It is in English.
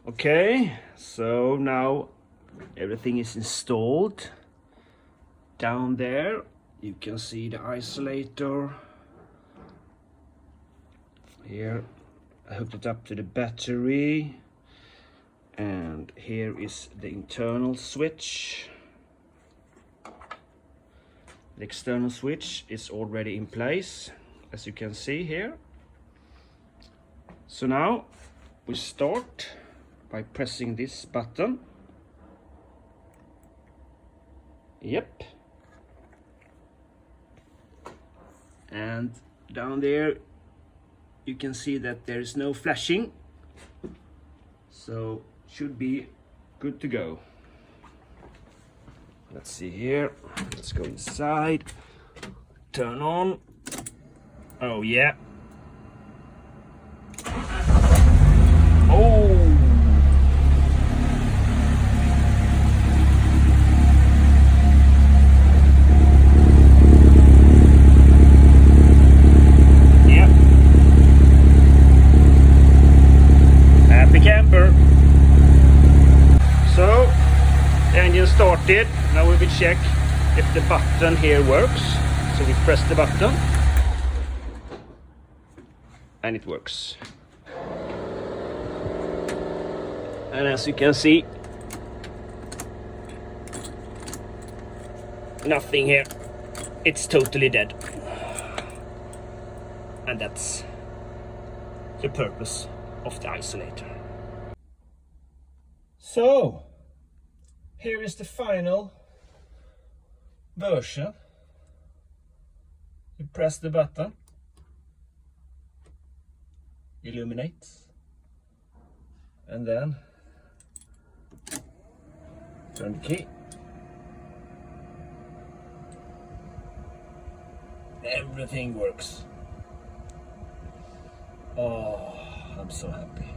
Okay, so now everything is installed. Down there you can see the isolator. Here I hooked it up to the battery, and here is the internal switch. The external switch is already in place, as you can see here. So now we start by pressing this button. Yep. And down there you can see that there is no flashing, so should be good to go. Let's see here. Let's go inside. Turn on. Oh yeah. Oh. Yep. Happy camper. So, the engine started. Now we will check if the button here works. So we press the button and it works. And as you can see, nothing here. It's totally dead. And that's the purpose of the isolator. So, here is the final version. You press the button, illuminates, and then turn the key. Everything works. Oh, I'm so happy.